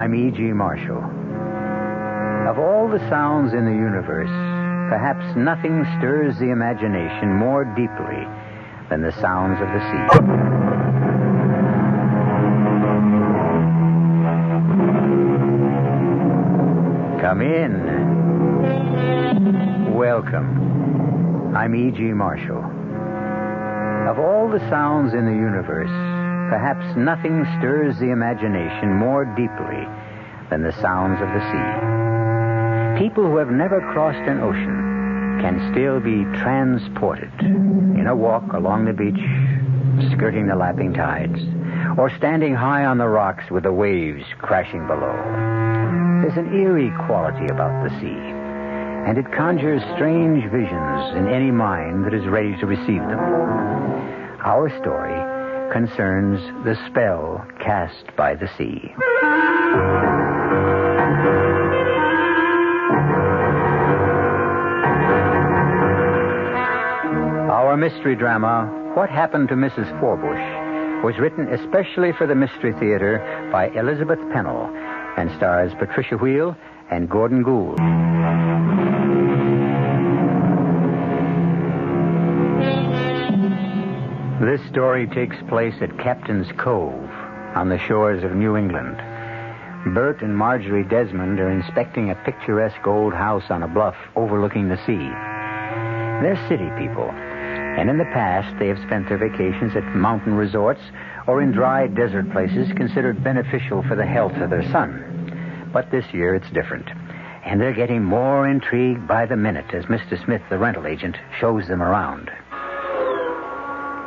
I'm E.G. Marshall. Of all the sounds in the universe, perhaps nothing stirs the imagination more deeply than the sounds of the sea. Come in. Welcome. I'm E.G. Marshall. Of all the sounds in the universe, perhaps nothing stirs the imagination more deeply than the sounds of the sea. People who have never crossed an ocean can still be transported in a walk along the beach, skirting the lapping tides, or standing high on the rocks with the waves crashing below. There's an eerie quality about the sea, and it conjures strange visions in any mind that is ready to receive them. Our story concerns the spell cast by the sea. Our mystery drama, What Happened to Mrs. Forbush, was written especially for the Mystery Theater by Elizabeth Pennell and stars Patricia Wheel and Gordon Gould. This story takes place at Captain's Cove on the shores of New England. Bert and Marjorie Desmond are inspecting a picturesque old house on a bluff overlooking the sea. They're city people, and in the past they have spent their vacations at mountain resorts or in dry desert places considered beneficial for the health of their son. But this year it's different, and they're getting more intrigued by the minute as Mr. Smith, the rental agent, shows them around.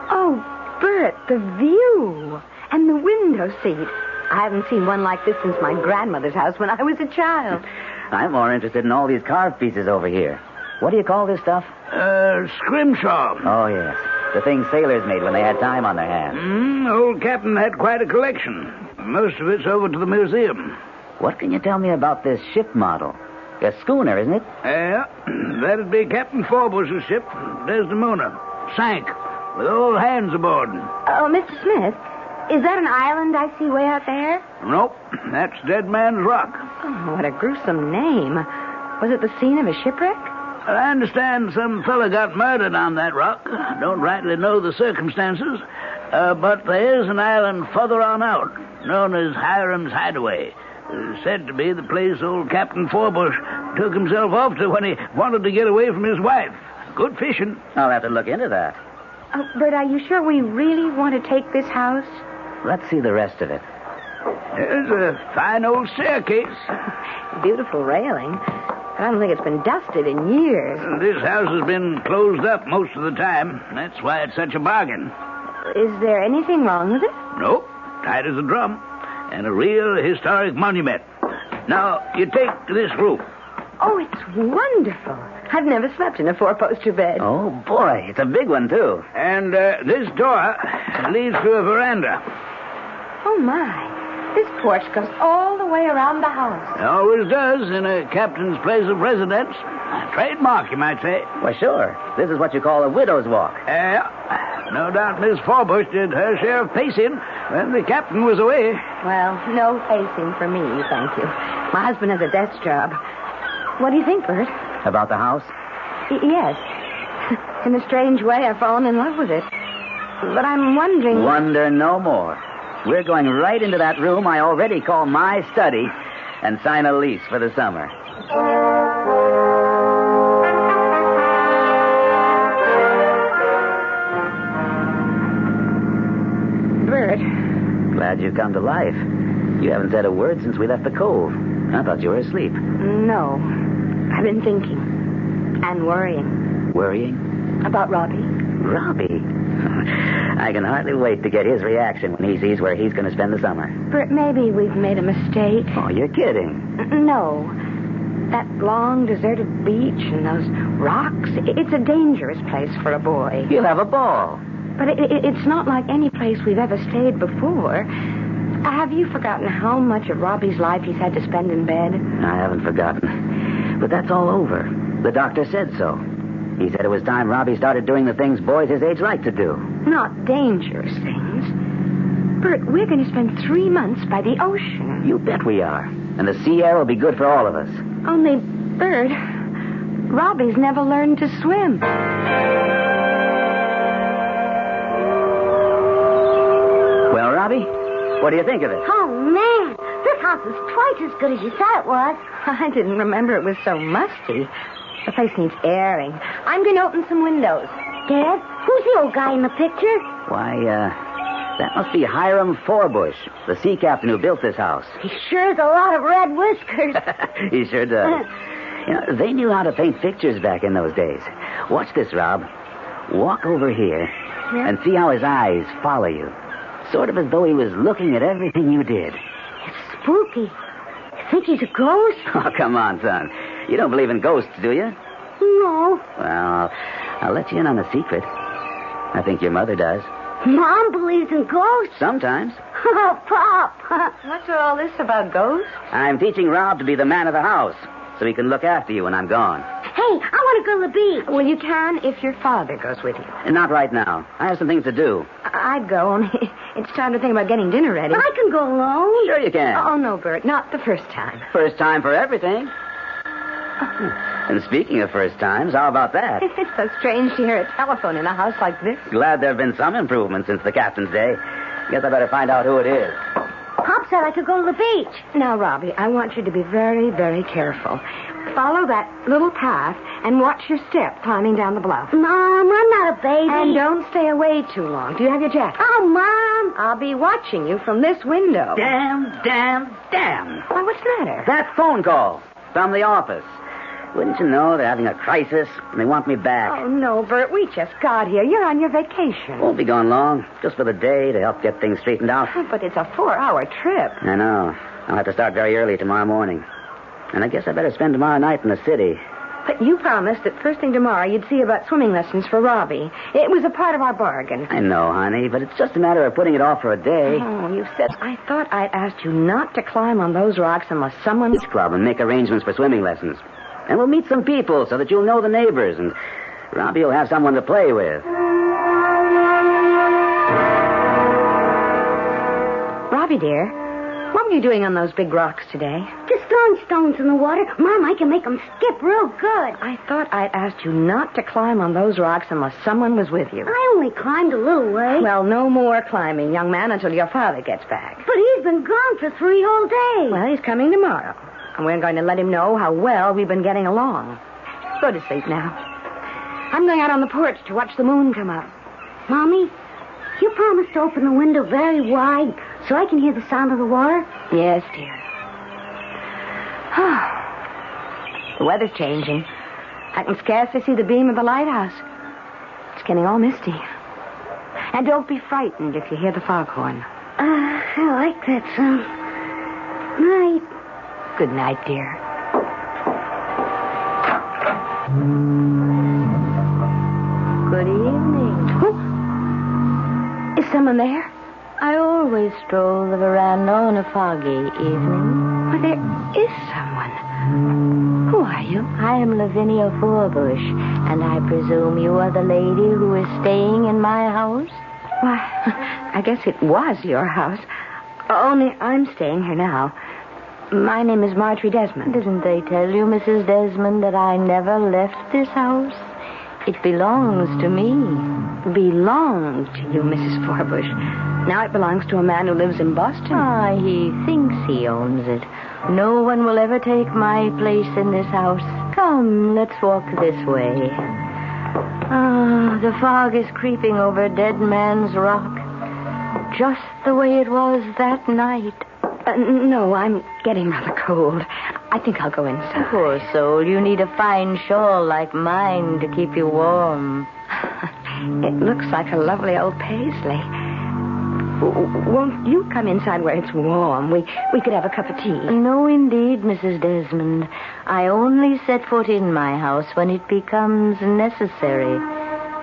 Oh, Bert, the view and the window seat. I haven't seen one like this since my grandmother's house when I was a child. I'm more interested in all these carved pieces over here. What do you call this stuff? Scrimshaw. Oh, yes. The things sailors made when they had time on their hands. Old Captain had quite a collection. Most of it's over to the museum. What can you tell me about this ship model? A schooner, isn't it? Yeah, that'd be Captain Forbush's ship, Desdemona. Sank, with all hands aboard. Oh, Mr. Smith, is that an island I see way out there? Nope, that's Dead Man's Rock. Oh, what a gruesome name. Was it the scene of a shipwreck? I understand some fella got murdered on that rock. I don't rightly know the circumstances, but there is an island further on out, known as Hiram's Hideaway. Said to be the place old Captain Forbush took himself off to when he wanted to get away from his wife. Good fishing. I'll have to look into that. Oh, Bert, are you sure we really want to take this house? Let's see the rest of it. There's a fine old staircase. Beautiful railing. I don't think it's been dusted in years. This house has been closed up most of the time. That's why it's such a bargain. Is there anything wrong with it? Nope. Tight as a drum. And a real historic monument. Now, you take this roof. Oh, it's wonderful. I've never slept in a four-poster bed. Oh, boy. It's a big one, too. And this door leads to a veranda. Oh, my. This porch goes all the way around the house. It always does in a captain's place of residence. Trademark, you might say. Well, sure. This is what you call a widow's walk. No doubt Miss Forbush did her share of pacing when the captain was away. Well, no pacing for me, thank you. My husband has a desk job. What do you think, Bert? About the house? Yes. In a strange way, I've fallen in love with it. But I'm wondering... Wonder no more. We're going right into that room I already call my study and sign a lease for the summer. Bert. Glad you come to life. You haven't said a word since we left the cove. I thought you were asleep. No. I've been thinking. And worrying. Worrying? About Robbie. Robbie? I can hardly wait to get his reaction when he sees where he's going to spend the summer. Bert, maybe we've made a mistake. Oh, you're kidding. No. That long, deserted beach and those rocks, it's a dangerous place for a boy. You'll have a ball. But it's not like any place we've ever stayed before. Have you forgotten how much of Robbie's life he's had to spend in bed? I haven't forgotten. But that's all over. The doctor said so. He said it was time Robbie started doing the things boys his age like to do. Not dangerous things. Bert, we're going to spend 3 months by the ocean. You bet we are. And the sea air will be good for all of us. Only, Bert, Robbie's never learned to swim. Well, Robbie, what do you think of it? Oh, man. This house is twice as good as you thought it was. I didn't remember it was so musty. The place needs airing. I'm going to open some windows. Dad, who's the old guy in the picture? Why, that must be Hiram Forbush, the sea captain who built this house. He sure has a lot of red whiskers. He sure does. They knew how to paint pictures back in those days. Watch this, Rob. Walk over here and see how his eyes follow you. Sort of as though he was looking at everything you did. It's spooky. You think he's a ghost? Oh, come on, son. You don't believe in ghosts, do you? No. Well, I'll let you in on a secret. I think your mother does. Mom believes in ghosts. Sometimes. Oh, Pop. What's all this about ghosts? I'm teaching Rob to be the man of the house, so he can look after you when I'm gone. Hey, I want to go to the beach. Well, you can if your father goes with you. And not right now. I have some things to do. I'd go, only it's time to think about getting dinner ready. I can go alone. Sure you can. Oh, no, Bert, not the first time. First time for everything. And speaking of first times, how about that? It's so strange to hear a telephone in a house like this. Glad there have been some improvements since the captain's day. Guess I better find out who it is. Pop said I could go to the beach. Now, Robbie, I want you to be very, very careful. Follow that little path and watch your step climbing down the bluff. Mom, I'm not a baby. And don't stay away too long. Do you have your jacket? Oh, Mom. I'll be watching you from this window. Damn. Why, what's the matter? That phone call from the office. Wouldn't you know they're having a crisis and they want me back? Oh, no, Bert, we just got here. You're on your vacation. Won't be gone long. Just for the day to help get things straightened out. But it's a 4-hour trip. I know. I'll have to start very early tomorrow morning. And I guess I better spend tomorrow night in the city. But you promised that first thing tomorrow you'd see about swimming lessons for Robbie. It was a part of our bargain. I know, honey, but it's just a matter of putting it off for a day. Oh, you said... I thought I'd asked you not to climb on those rocks unless someone... Beach club and make arrangements for swimming lessons. And we'll meet some people so that you'll know the neighbors, and Robbie will have someone to play with. Robbie, dear, what were you doing on those big rocks today? Just throwing stones in the water. Mom, I can make them skip real good. I thought I'd asked you not to climb on those rocks unless someone was with you. I only climbed a little way. Well, no more climbing, young man, until your father gets back. But he's been gone for 3 whole days. Well, he's coming tomorrow. And we're going to let him know how well we've been getting along. Go to sleep now. I'm going out on the porch to watch the moon come up. Mommy, you promised to open the window very wide so I can hear the sound of the water? Yes, dear. The weather's changing. I can scarcely see the beam of the lighthouse. It's getting all misty. And don't be frightened if you hear the foghorn. I like that sound. Night. Good night, dear. Good evening. Oh. Is someone there? I always stroll the veranda on a foggy evening. Well, there is someone. Who are you? I am Lavinia Forbush, and I presume you are the lady who is staying in my house? Why, I guess it was your house. Only I'm staying here now. My name is Marjorie Desmond. Didn't they tell you, Mrs. Desmond, that I never left this house? It belongs to me. Belonged to you, Mrs. Forbush. Now it belongs to a man who lives in Boston. Ah, he thinks he owns it. No one will ever take my place in this house. Come, let's walk this way. Ah, the fog is creeping over Dead Man's Rock. Just the way it was that night. No, I'm getting rather cold. I think I'll go inside. Poor soul, you need a fine shawl like mine to keep you warm. It looks like a lovely old paisley. Won't you come inside where it's warm? We could have a cup of tea. No, indeed, Mrs. Desmond. I only set foot in my house when it becomes necessary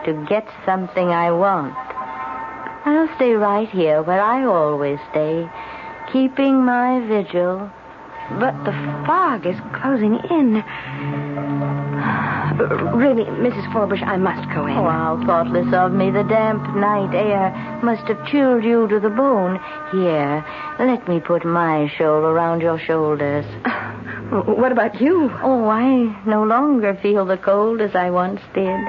to get something I want. I'll stay right here where I always stay, keeping my vigil. But the fog is closing in. Really, Mrs. Forbush, I must go in. Oh, how thoughtless of me. The damp night air must have chilled you to the bone. Here, let me put my shawl around your shoulders. What about you? Oh, I no longer feel the cold as I once did.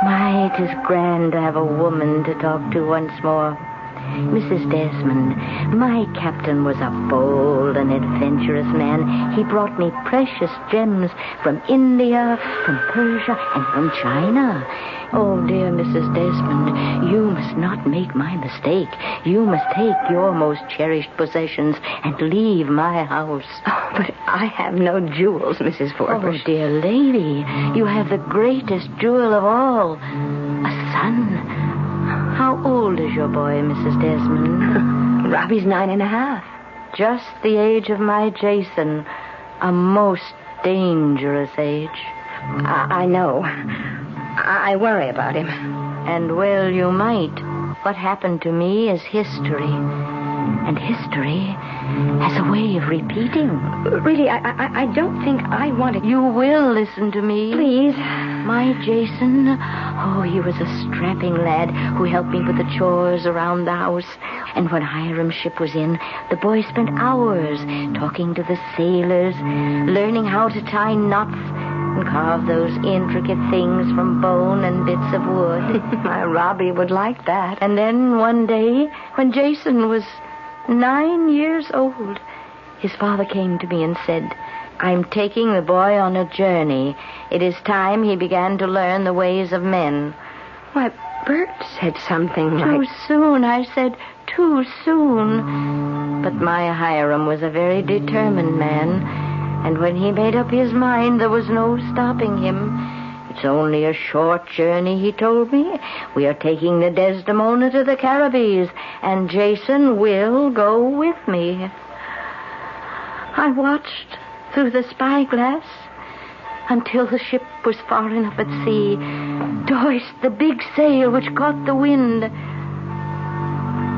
My, it is grand to have a woman to talk to once more. Mrs. Desmond, my captain was a bold and adventurous man. He brought me precious gems from India, from Persia, and from China. Oh, dear Mrs. Desmond, you must not make my mistake. You must take your most cherished possessions and leave my house. Oh, but I have no jewels, Mrs. Forbush. Oh, dear lady, you have the greatest jewel of all, a son. How old is your boy, Mrs. Desmond? Robbie's 9.5. Just the age of my Jason. A most dangerous age. I know. I worry about him. And well, you might. What happened to me is history. And history has a way of repeating. Really, I don't think I want to... You will listen to me. Please. My Jason, oh, he was a strapping lad who helped me with the chores around the house. And when Hiram's ship was in, the boy spent hours talking to the sailors, learning how to tie knots and carve those intricate things from bone and bits of wood. My Robbie would like that. And then one day, when Jason was 9 years old, his father came to me and said, I'm taking the boy on a journey. It is time he began to learn the ways of men. Why, Bert said something like... Too soon, I said, too soon. But my Hiram was a very determined man, and when he made up his mind, there was no stopping him. It's only a short journey, he told me. We are taking the Desdemona to the Caribbees, and Jason will go with me. I watched through the spyglass until the ship was far enough at sea to hoist the big sail which caught the wind.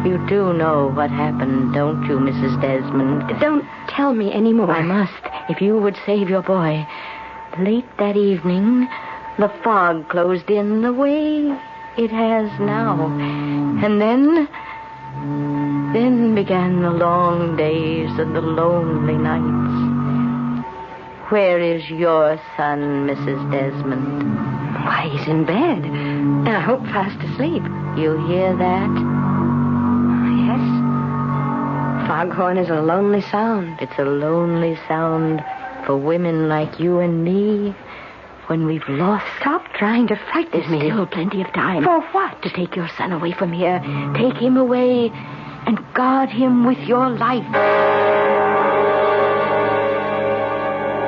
You do know what happened, don't you, Mrs. Desmond? Don't tell me any more. I must, if you would save your boy. Late that evening, the fog closed in the way it has now. And then began the long days and the lonely nights. Where is your son, Mrs. Desmond? Why, he's in bed. And I hope fast asleep. You hear that? Yes. Foghorn is a lonely sound. It's a lonely sound for women like you and me. When we've lost... Stop trying to frighten me. There's still plenty of time. For what? To take your son away from here. Take him away and guard him with your life.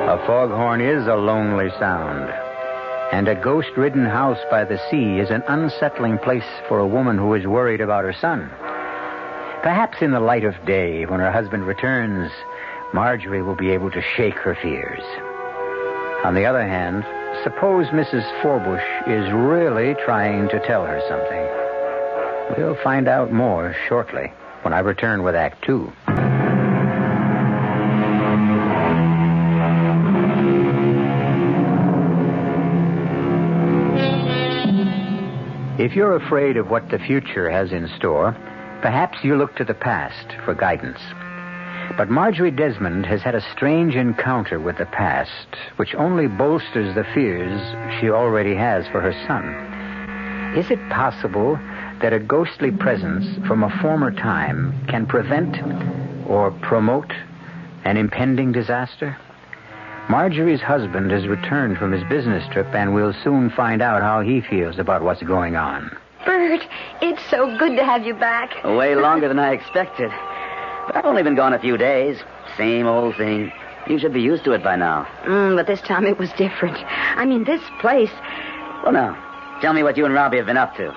A foghorn is a lonely sound. And a ghost-ridden house by the sea is an unsettling place for a woman who is worried about her son. Perhaps in the light of day, when her husband returns, Marjorie will be able to shake her fears. On the other hand, suppose Mrs. Forbush is really trying to tell her something. We'll find out more shortly when I return with Act 2. If you're afraid of what the future has in store, perhaps you look to the past for guidance. But Marjorie Desmond has had a strange encounter with the past, which only bolsters the fears she already has for her son. Is it possible that a ghostly presence from a former time can prevent or promote an impending disaster? Marjorie's husband has returned from his business trip, and we'll soon find out how he feels about what's going on. Bert, it's so good to have you back. Way longer than I expected. But I've only been gone a few days. Same old thing. You should be used to it by now. But this time it was different. I mean, this place... Well, now, tell me what you and Robbie have been up to.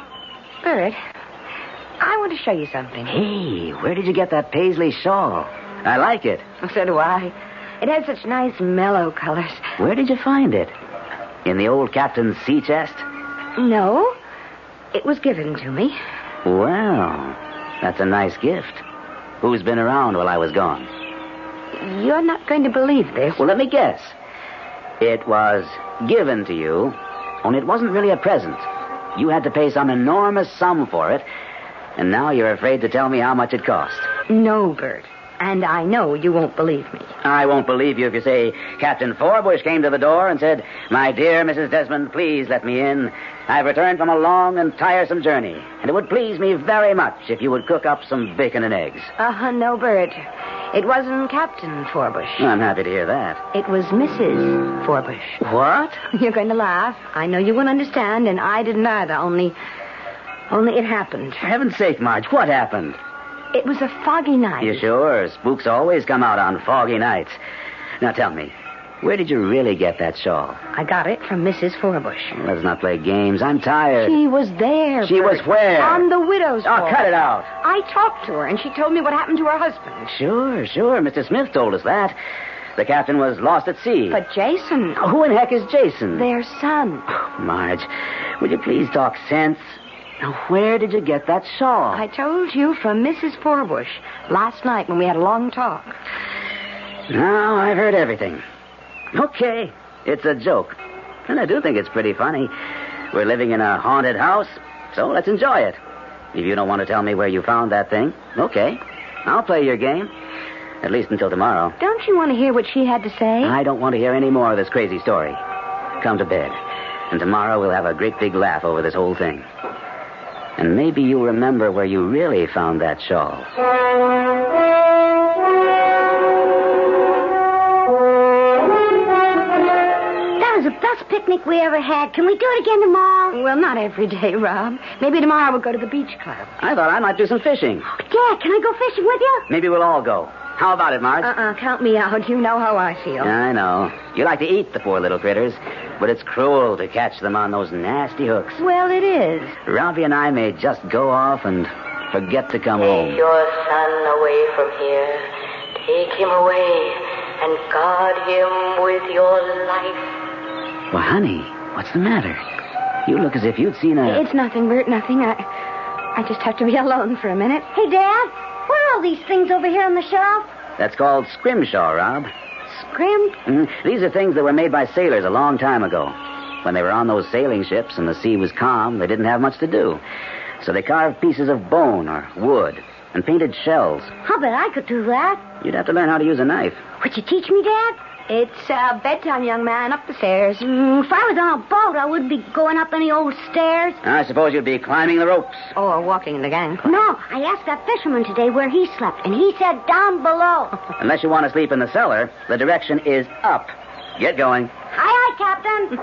Bert, I want to show you something. Hey, where did you get that paisley shawl? I like it. So do I. It has such nice mellow colors. Where did you find it? In the old captain's sea chest? No. It was given to me. Well, that's a nice gift. Who's been around while I was gone? You're not going to believe this. Well, let me guess. It was given to you, only it wasn't really a present. You had to pay some enormous sum for it, and now you're afraid to tell me how much it cost. No, Bert. And I know you won't believe me. I won't believe you if you say Captain Forbush came to the door and said, "My dear Mrs. Desmond, please let me in. I've returned from a long and tiresome journey, and it would please me very much if you would cook up some bacon and eggs." No, Bert. It wasn't Captain Forbush. I'm happy to hear that. It was Mrs. Forbush. What? You're going to laugh. I know you won't understand, and I didn't either, only it happened. For heaven's sake, Marge, what happened? It was a foggy night. You sure? Spooks always come out on foggy nights. Now tell me, where did you really get that shawl? I got it from Mrs. Forbush. Let's not play games. I'm tired. She was there, She Bert. was where? On the widow's Oh, hall. cut it out. I talked to her, and she told me what happened to her husband. Sure. Mr. Smith told us that. The captain was lost at sea. But Jason... Who in heck is Jason? Their son. Marge, will you please talk sense? Now, where did you get that shawl? I told you from Mrs. Forbush last night when we had a long talk. Now, I've heard everything. Okay, it's a joke. And I do think it's pretty funny. We're living in a haunted house, so let's enjoy it. If you don't want to tell me where you found that thing, okay. I'll play your game. At least until tomorrow. Don't you want to hear what she had to say? I don't want to hear any more of this crazy story. Come to bed. And tomorrow we'll have a great big laugh over this whole thing. And maybe you'll remember where you really found that shawl. That was the best picnic we ever had. Can we do it again tomorrow? Well, not every day, Rob. Maybe tomorrow we'll go to the beach club. I thought I might do some fishing. Dad, can I go fishing with you? Maybe we'll all go. How about it, Marge? Count me out. You know how I feel. I know. You like to eat the poor little critters, but it's cruel to catch them on those nasty hooks. Well, it is. Robbie and I may just go off and forget to come home. Take your son away from here. Take him away and guard him with your life. Well, honey, what's the matter? You look as if you'd seen a... It's nothing, Bert, nothing. I just have to be alone for a minute. Hey, Dad, what are all these things over here on the shelf? That's called scrimshaw, Rob. Scrim? These are things that were made by sailors a long time ago. When they were on those sailing ships and the sea was calm, they didn't have much to do. So they carved pieces of bone or wood and painted shells. I'll bet I could do that. You'd have to learn how to use a knife. Would you teach me, Dad? It's bedtime, young man. Up the stairs. If I was on a boat, I wouldn't be going up any old stairs. I suppose you'd be climbing the ropes. Or walking in the gangplank. No, I asked that fisherman today where he slept, and he said down below. Unless you want to sleep in the cellar, the direction is up. Get going. Aye, Captain.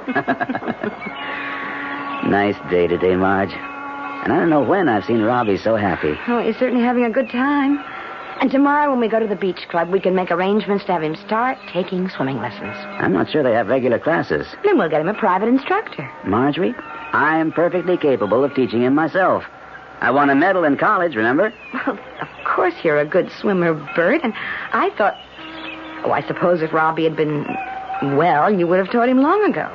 Nice day today, Marge. And I don't know when I've seen Robbie so happy. Oh, he's certainly having a good time. And tomorrow when we go to the beach club, we can make arrangements to have him start taking swimming lessons. I'm not sure they have regular classes. Then we'll get him a private instructor. Marjorie, I am perfectly capable of teaching him myself. I won a medal in college, remember? Well, of course you're a good swimmer, Bert. And I thought... Oh, I suppose if Robbie had been well, you would have taught him long ago.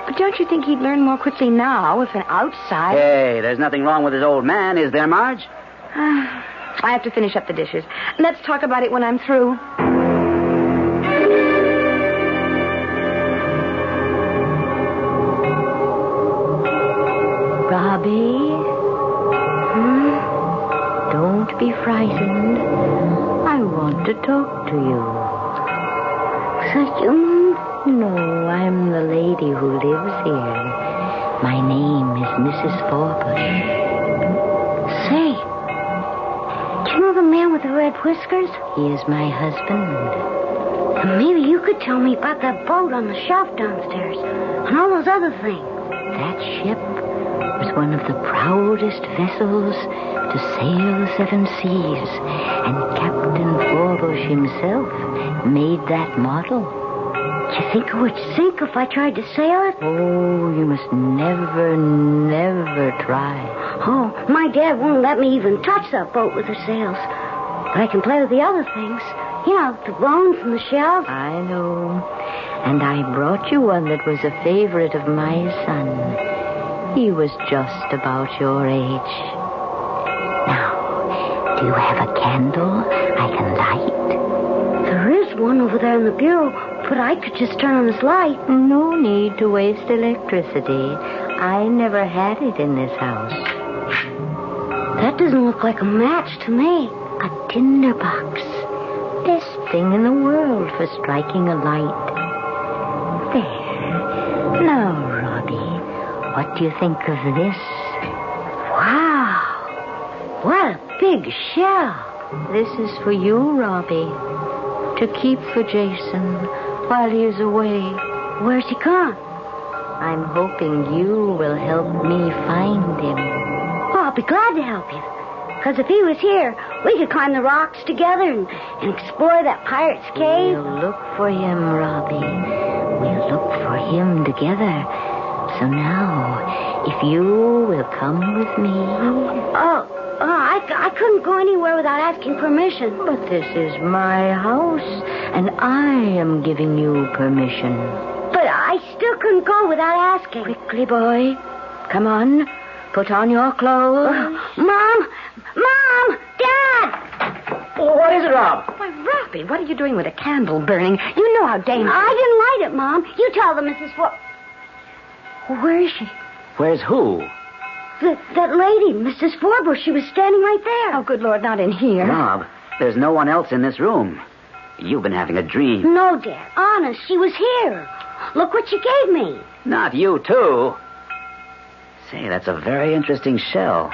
But don't you think he'd learn more quickly now if an outside... Hey, there's nothing wrong with his old man, is there, Marge? I have to finish up the dishes. Let's talk about it when I'm through. Robbie? Don't be frightened. I want to talk to you. Is that you, Mom? No, I'm the lady who lives here. My name is Mrs. Forbush. Say, do you know the man with the red whiskers? He is my husband. And maybe you could tell me about that boat on the shelf downstairs and all those other things. That ship was one of the proudest vessels to sail the seven seas, and Captain Forbush himself made that model. Do you think it would sink if I tried to sail it? Oh, you must never, never try. Oh, my dad won't let me even touch that boat with the sails. But I can play with the other things. You know, the bones and the shells. I know. And I brought you one that was a favorite of my son. He was just about your age. Now, do you have a candle I can light? There is one over there in the bureau, But I could just turn on this light. No need to waste electricity. I never had it in this house. That doesn't look like a match to me. A tinderbox. Best thing in the world for striking a light. There. Now, Robbie, what do you think of this? Wow. What a big shell. This is for you, Robbie. To keep for Jason while he is away. Where's he gone? I'm hoping you will help me find him. Oh, I'll be glad to help you. Because if he was here, we could climb the rocks together and explore that pirate's cave. We'll look for him, Robbie. We'll look for him together. So now, if you will come with me. I couldn't go anywhere without asking permission. But this is my house, and I am giving you permission. But I still couldn't go without asking. Quickly, boy. Come on. Put on your clothes. Mom! Dad! What is it, Rob? Why, Robbie, what are you doing with a candle burning? You know how dangerous... I didn't light it, Mom. You tell them, Mrs. Where is she? Where's who? That lady, Mrs. Forbush. She was standing right there. Oh, good Lord, not in here. Rob, there's no one else in this room. You've been having a dream. No, Dad. Honest, she was here. Look what she gave me. Not you, too. Say, that's a very interesting shell.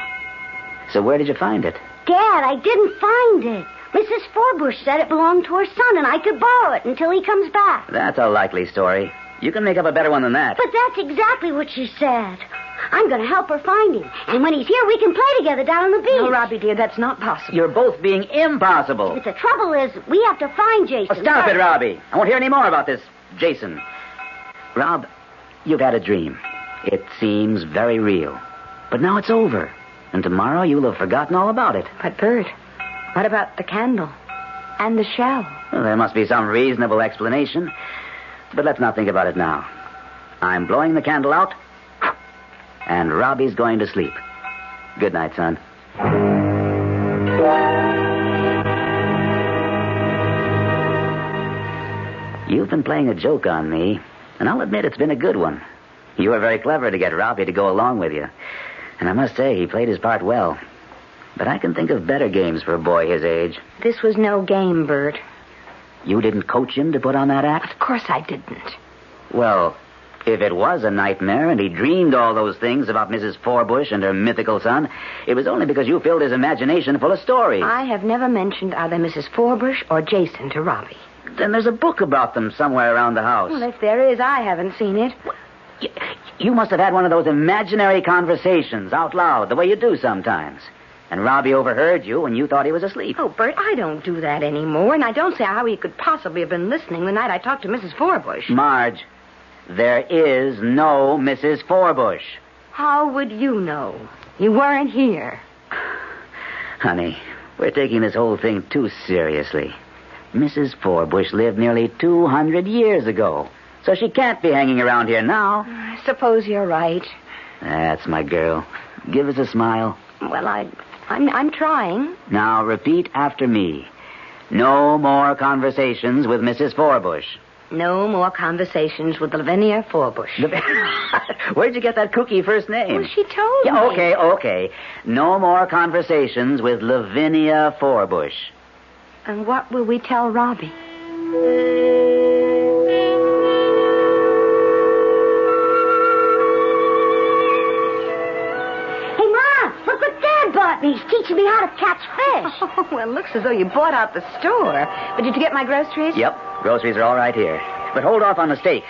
So where did you find it? Dad, I didn't find it. Mrs. Forbush said it belonged to her son, and I could borrow it until he comes back. That's a likely story. You can make up a better one than that. But that's exactly what she said. I'm going to help her find him. And when he's here, we can play together down on the beach. No, Robbie, dear, that's not possible. You're both being impossible. But the trouble is, we have to find Jason. Oh, stop it, Robbie. I won't hear any more about this Jason. Rob, you've had a dream. It seems very real. But now it's over. And tomorrow you'll have forgotten all about it. But, Bert, what about the candle and the shell? Well, there must be some reasonable explanation. But let's not think about it now. I'm blowing the candle out, and Robbie's going to sleep. Good night, son. You've been playing a joke on me, and I'll admit it's been a good one. You were very clever to get Robbie to go along with you. And I must say, he played his part well. But I can think of better games for a boy his age. This was no game, Bert. You didn't coach him to put on that act? Of course I didn't. Well, if it was a nightmare and he dreamed all those things about Mrs. Forbush and her mythical son, it was only because you filled his imagination full of stories. I have never mentioned either Mrs. Forbush or Jason to Robbie. Then there's a book about them somewhere around the house. Well, if there is, I haven't seen it. You must have had one of those imaginary conversations out loud, the way you do sometimes. And Robbie overheard you when you thought he was asleep. Oh, Bert, I don't do that anymore, and I don't see how he could possibly have been listening the night I talked to Mrs. Forbush. Marge, there is no Mrs. Forbush. How would you know? You weren't here. Honey, we're taking this whole thing too seriously. Mrs. Forbush lived nearly 200 years ago, so she can't be hanging around here now. I suppose you're right. That's my girl. Give us a smile. Well, I'm trying. Now, repeat after me. No more conversations with Mrs. Forbush. No more conversations with Lavinia Forbush. Where'd you get that kooky first name? Well, she told me. Okay. No more conversations with Lavinia Forbush. And what will we tell Robbie? He's teaching me how to catch fish. Oh, well, it looks as though you bought out the store. But did you get my groceries? Yep, groceries are all right here. But hold off on the steak.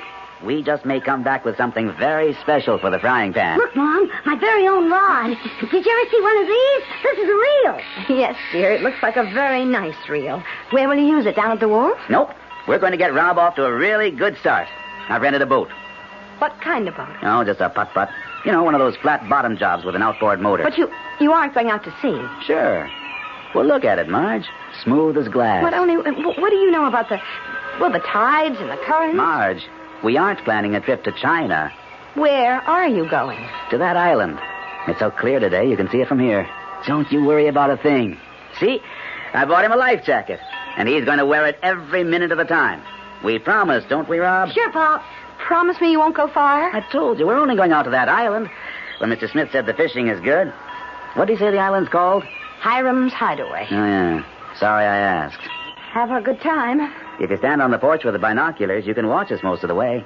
We just may come back with something very special for the frying pan. Look, Mom, my very own rod. Did you ever see one of these? This is a reel. Yes, dear, it looks like a very nice reel. Where will you use it, down at the wharf? Nope. We're going to get Rob off to a really good start. I've rented a boat. What kind of boat? Oh, just a putt-putt. You know, one of those flat-bottom jobs with an outboard motor. But you aren't going out to sea. Sure. Well, look at it, Marge. Smooth as glass. What do you know about the tides and the currents? Marge, we aren't planning a trip to China. Where are you going? To that island. It's so clear today, you can see it from here. Don't you worry about a thing. See? I bought him a life jacket, and he's going to wear it every minute of the time. We promised, don't we, Rob? Sure, Pop. Promise me you won't go far. I told you, we're only going out to that island. When Mr. Smith said the fishing is good. What did he say the island's called? Hiram's Hideaway. Oh, yeah. Sorry I asked. Have a good time. If you stand on the porch with the binoculars, you can watch us most of the way.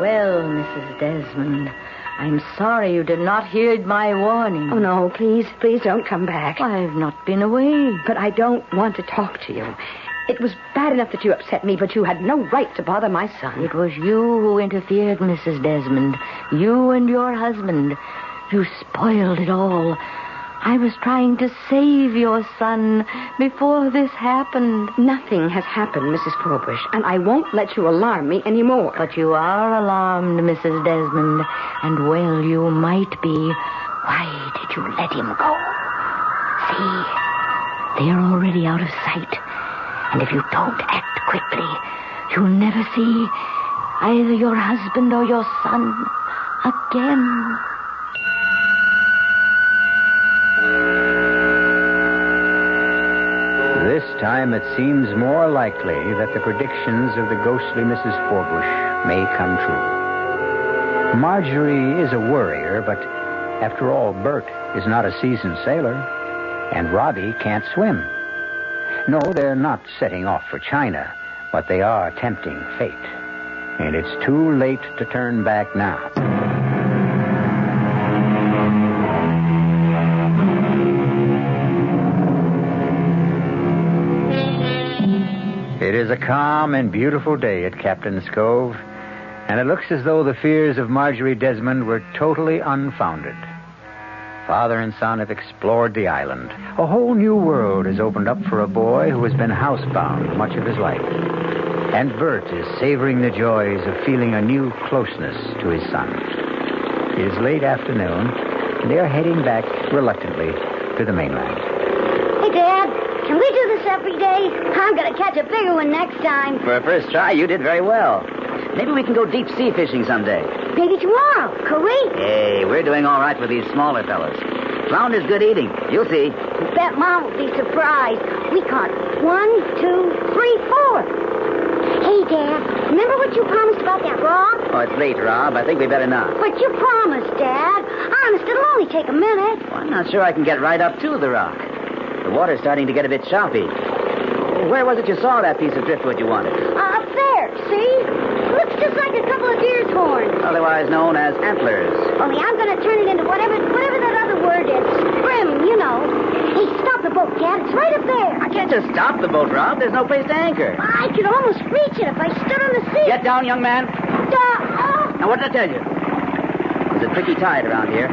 Well, Mrs. Desmond, I'm sorry you did not heed my warning. Oh, no, please don't come back. I've not been away. But I don't want to talk to you. It was bad enough that you upset me, but you had no right to bother my son. It was you who interfered, Mrs. Desmond. You and your husband. You spoiled it all. I was trying to save your son before this happened. Nothing has happened, Mrs. Forbush, and I won't let you alarm me anymore. But you are alarmed, Mrs. Desmond, and well you might be. Why did you let him go? See, they are already out of sight. And if you don't act quickly, you'll never see either your husband or your son again. This time it seems more likely that the predictions of the ghostly Mrs. Forbush may come true. Marjorie is a worrier, but after all, Bert is not a seasoned sailor, and Robbie can't swim. No, they're not setting off for China, but they are tempting fate. And it's too late to turn back now. It is a calm and beautiful day at Captain's Cove, and it looks as though the fears of Marjorie Desmond were totally unfounded. Father and son have explored the island. A whole new world has opened up for a boy who has been housebound much of his life. And Bert is savoring the joys of feeling a new closeness to his son. It is late afternoon, and they are heading back reluctantly to the mainland. Hey, Dad, can we do this every day? I'm going to catch a bigger one next time. For a first try, you did very well. Maybe we can go deep sea fishing someday. Maybe tomorrow. Could we? Hey, we're doing all right with these smaller fellas. Flounder's good eating. You'll see. Bet Mom will be surprised. We caught 1, 2, 3, 4. Hey, Dad, remember what you promised about that rock? Oh, it's late, Rob. I think we better not. But you promised, Dad. Honest, it'll only take a minute. Well, I'm not sure I can get right up to the rock. The water's starting to get a bit choppy. Where was it you saw that piece of driftwood you wanted? Up there, see? Looks just like a couple of deer's horns. Otherwise known as antlers. Only I'm going to turn it into whatever that other word is. Brim, you know. Hey, stop the boat, Dad. It's right up there. I can't just stop the boat, Rob. There's no place to anchor. I could almost reach it if I stood on the seat. Get down, young man. Now, what did I tell you? There's a tricky tide around here.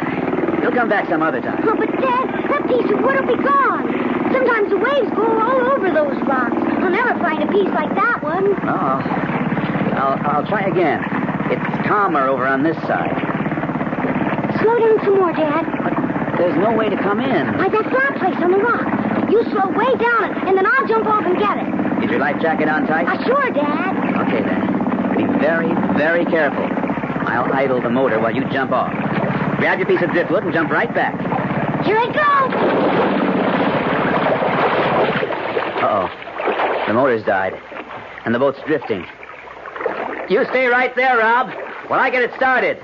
You'll come back some other time. Oh, but Dad, that piece of wood will be gone. Sometimes the waves go all over those rocks. I'll never find a piece like that one. Oh, I'll try again. It's calmer over on this side. Slow down some more, Dad. But there's no way to come in. Like that flat place on the rock. You slow way down, and then I'll jump off and get it. Is your life jacket on tight? Sure, Dad. Okay, then. Be very, very careful. I'll idle the motor while you jump off. Grab your piece of driftwood and jump right back. Here I go. Uh-oh. The motor's died, and the boat's drifting. You stay right there, Rob, while I get it started.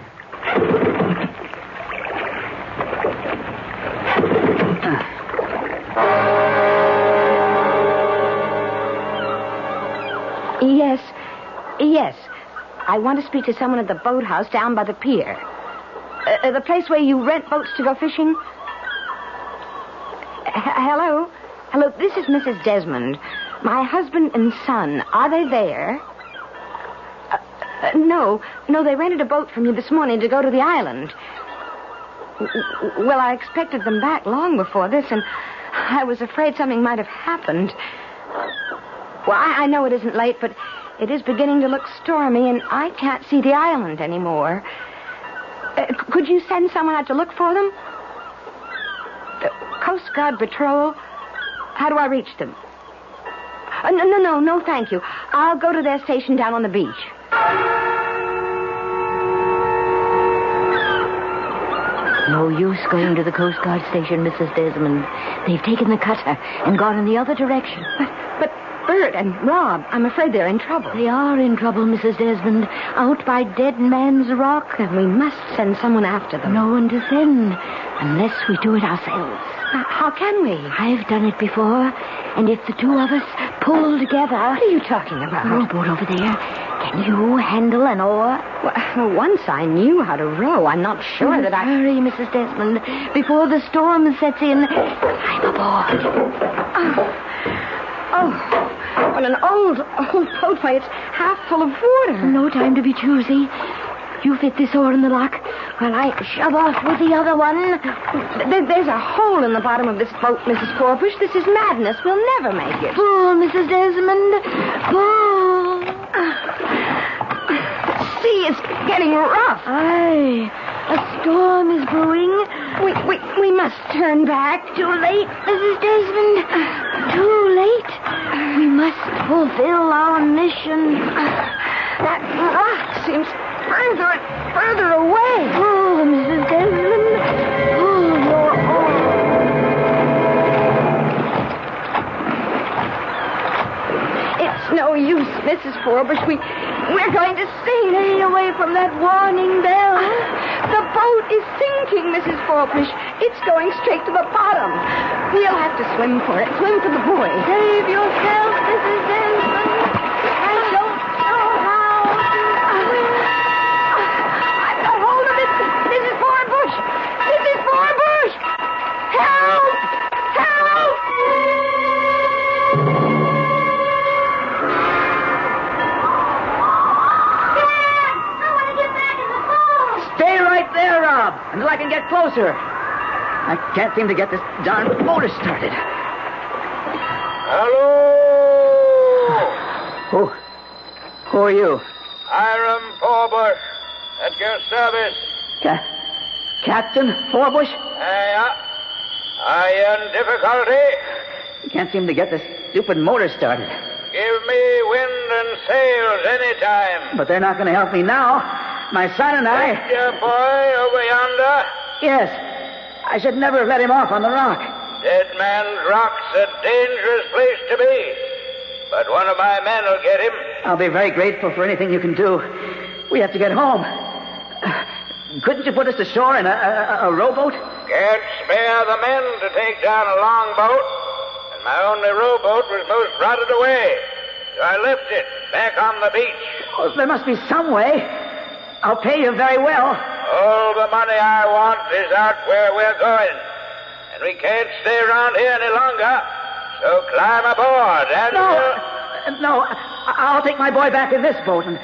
Yes. I want to speak to someone at the boathouse down by the pier. The place where you rent boats to go fishing. Hello? Hello, this is Mrs. Desmond. My husband and son, are they there? No, they rented a boat from you this morning to go to the island. Well, I expected them back long before this, and I was afraid something might have happened. Well, I know it isn't late, but it is beginning to look stormy, and I can't see the island anymore. Could you send someone out to look for them? The Coast Guard Patrol? How do I reach them? No, thank you. I'll go to their station down on the beach. No use going to the Coast Guard station, Mrs. Desmond. They've taken the cutter and gone in the other direction. But Bert and Rob, I'm afraid they're in trouble. They are in trouble, Mrs. Desmond. Out by Dead Man's Rock. And we must send someone after them. No one to send, unless we do it ourselves. How can we? I've done it before, and if the two of us pull together... What are you talking about? The rowboat over there. Can you handle an oar? Well, once I knew how to row, I'm not sure that I... Hurry, Mrs. Desmond. Before the storm sets in, climb aboard. Oh, what an old boat. Why, it's half full of water. No time to be choosy. You fit this oar in the lock while I shove off with the other one. There's a hole in the bottom of this boat, Mrs. Forbush. This is madness. We'll never make it. Pull, Mrs. Desmond. Pull. The sea is getting rough. Aye, a storm is brewing. We must turn back. Too late, Mrs. Desmond. Too late. We must fulfill our mission. That rock seems further and further away. Pull, Mrs. Desmond. Pull your oar. It's no use, Mrs. Forbush. We're going to sink. Stay away from that warning bell. The boat is sinking, Mrs. Forbush. It's going straight to the bottom. We'll have to swim for it. Swim for the boy. Save yourself, Mrs. Desmond. I don't know how to swim. I've got hold of it. Mrs. Forbush. Mrs. Forbush. Help! Help! Stay right there, Rob, until I can get closer. I can't seem to get this darn motor started. Hello! Who are you? Hiram Forbush, at your service. Captain Forbush? Yeah. Are you in difficulty? I can't seem to get this stupid motor started. Give me wind and sails any time. But they're not going to help me now. My son and I... Is your boy over yonder? Yes. I should never have let him off on the rock. Dead Man's Rock's a dangerous place to be. But one of my men will get him. I'll be very grateful for anything you can do. We have to get home. Couldn't you put us ashore in a rowboat? Can't spare the men to take down a long boat. And my only rowboat was most rotted away. So I left it back on the beach. Oh, there must be some way. I'll pay you very well. All the money I want is out where we're going. And we can't stay around here any longer. So climb aboard and... No, I'll take my boy back in this boat, and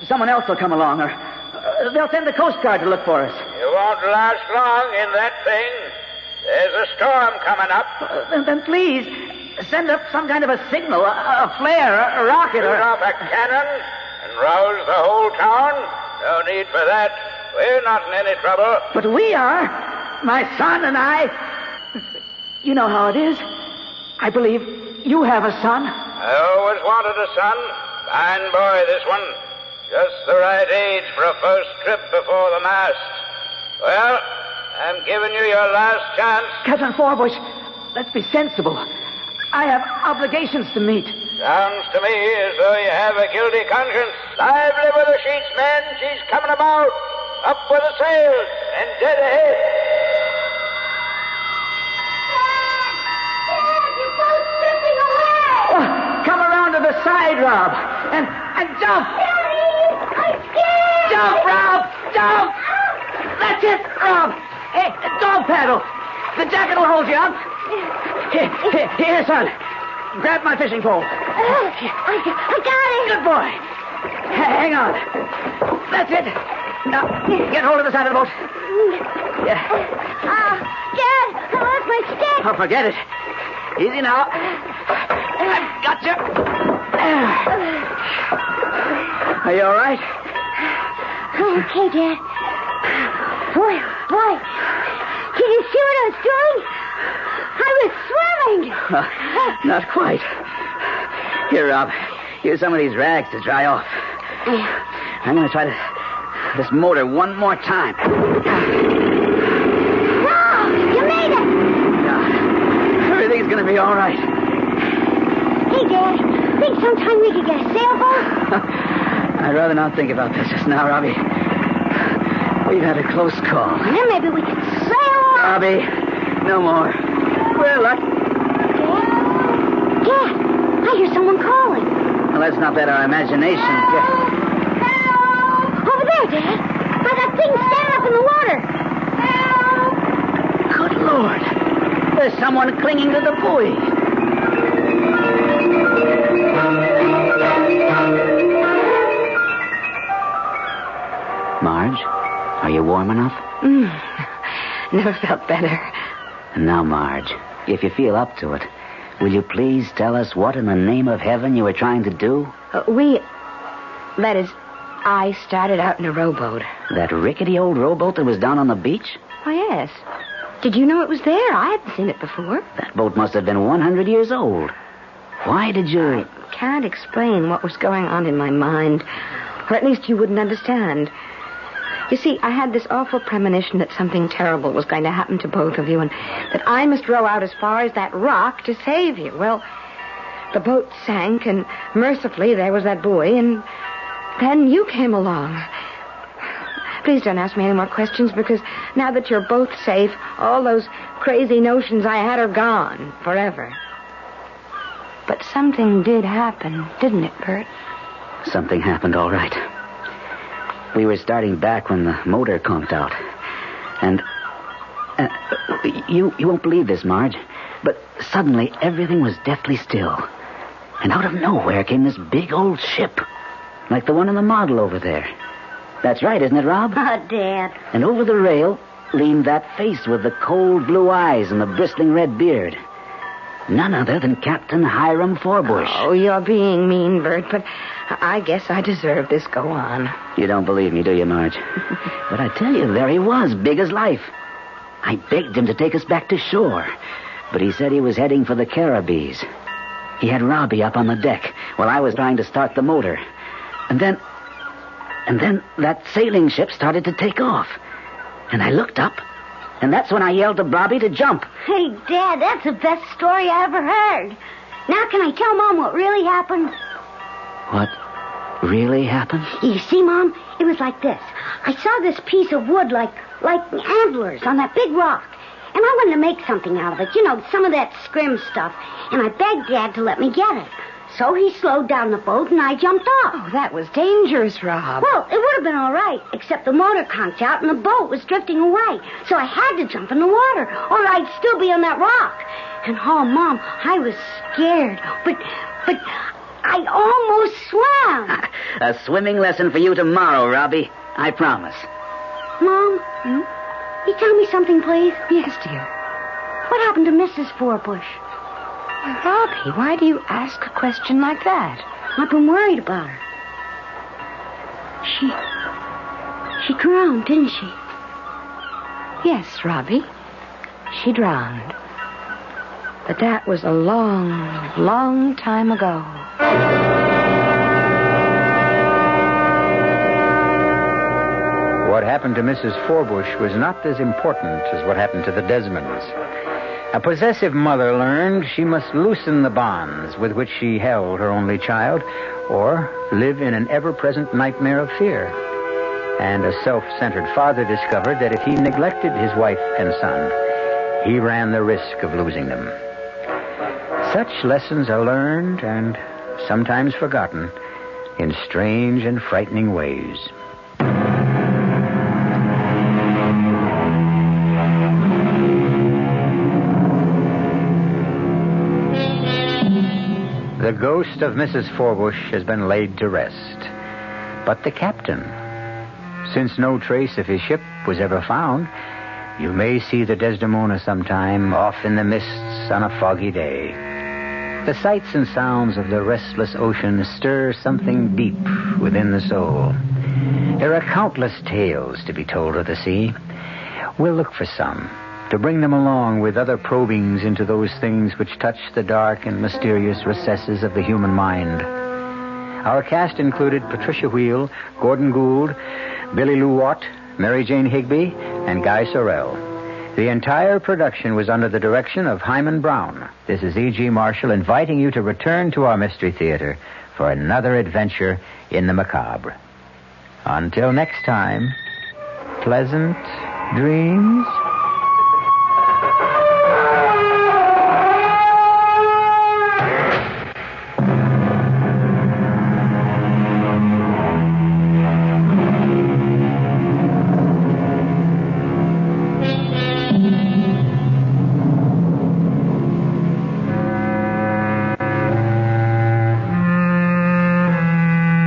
someone else will come along, or they'll send the Coast Guard to look for us. You won't last long in that thing. There's a storm coming up. Then please, send up some kind of a signal, a flare, a rocket, Shoot off a cannon and rouse the whole town. No need for that. We're not in any trouble. But we are. My son and I. You know how it is. I believe you have a son. I always wanted a son. Fine boy, this one. Just the right age for a first trip before the mast. Well, I'm giving you your last chance. Captain Forbush, let's be sensible. I have obligations to meet. Sounds to me as though you have a guilty conscience. Lively with the sheets, men. She's coming about. Up with the sails and dead ahead. Your boat's drifting away. Oh, come around to the side, Rob, and jump. Daddy, I'm scared. Jump, Rob, jump. That's it, Rob. Hey, dog paddle. The jacket will hold you up. Here, son. Grab my fishing pole. I got it. Good boy. Hang on. That's it. Now, get hold of the side of the boat. Yeah. Dad, I lost my stick. Oh, forget it. Easy now. I've got you. Are you all right? I'm okay, Dad. Boy. Can you see what I was doing? I was swimming. Not quite. Here, Rob. Here's some of these rags to dry off. I'm going to try this motor one more time. gonna be all right. Hey, Dad, think sometime we could get a sailboat? I'd rather not think about this just now, Robbie. We've had a close call. And then maybe we could sail off. Robbie, no more. We're lucky. Dad, I hear someone calling. Well, let's not let our imagination get... Over there, Dad. By that thing standing up in the water. Good Lord. There's someone clinging to the buoy. Marge, are you warm enough? Never felt better. And now, Marge, if you feel up to it, will you please tell us what in the name of heaven you were trying to do? I started out in a rowboat. That rickety old rowboat that was down on the beach? Oh, yes. Did you know it was there? I hadn't seen it before. That boat must have been 100 years old. Why did you... I can't explain what was going on in my mind. Or at least you wouldn't understand. You see, I had this awful premonition that something terrible was going to happen to both of you and that I must row out as far as that rock to save you. Well, the boat sank and mercifully there was that buoy and then you came along. Please don't ask me any more questions because now that you're both safe, all those crazy notions I had are gone forever. But something did happen, didn't it, Bert? Something happened, all right. We were starting back when the motor conked out. And you won't believe this, Marge, but suddenly everything was deathly still. And out of nowhere came this big old ship, like the one in the model over there. That's right, isn't it, Rob? Oh, Dad. And over the rail leaned that face with the cold blue eyes and the bristling red beard. None other than Captain Hiram Forbush. Oh, you're being mean, Bert, but I guess I deserve this. Go on. You don't believe me, do you, Marge? But I tell you, there he was, big as life. I begged him to take us back to shore, but he said he was heading for the Caribbees. He had Robbie up on the deck while I was trying to start the motor. And then that sailing ship started to take off. And I looked up, and that's when I yelled to Robbie to jump. Hey, Dad, that's the best story I ever heard. Now can I tell Mom what really happened? What really happened? You see, Mom, it was like this. I saw this piece of wood like antlers on that big rock. And I wanted to make something out of it. You know, some of that scrim stuff. And I begged Dad to let me get it. So he slowed down the boat and I jumped off. Oh, that was dangerous, Rob. Well, it would have been all right, except the motor conked out and the boat was drifting away. So I had to jump in the water, or I'd still be on that rock. And, oh, Mom, I was scared. But I almost swam. A swimming lesson for you tomorrow, Robbie. I promise. Mom, you tell me something, please? Yes, dear. What happened to Mrs. Forbush? Well, Robbie, why do you ask a question like that? I've been worried about her. She drowned, didn't she? Yes, Robbie. She drowned. But that was a long, long time ago. What happened to Mrs. Forbush was not as important as what happened to the Desmonds. A possessive mother learned she must loosen the bonds with which she held her only child, or live in an ever-present nightmare of fear. And a self-centered father discovered that if he neglected his wife and son, he ran the risk of losing them. Such lessons are learned and sometimes forgotten in strange and frightening ways. The ghost of Mrs. Forbush has been laid to rest. But the captain, since no trace of his ship was ever found, you may see the Desdemona sometime off in the mists on a foggy day. The sights and sounds of the restless ocean stir something deep within the soul. There are countless tales to be told of the sea. We'll look for some, to bring them along with other probings into those things which touch the dark and mysterious recesses of the human mind. Our cast included Patricia Wheel, Gordon Gould, Billy Lou Watt, Mary Jane Higby, and Guy Sorrell. The entire production was under the direction of Hyman Brown. This is E.G. Marshall inviting you to return to our Mystery Theater for another adventure in the macabre. Until next time, pleasant dreams.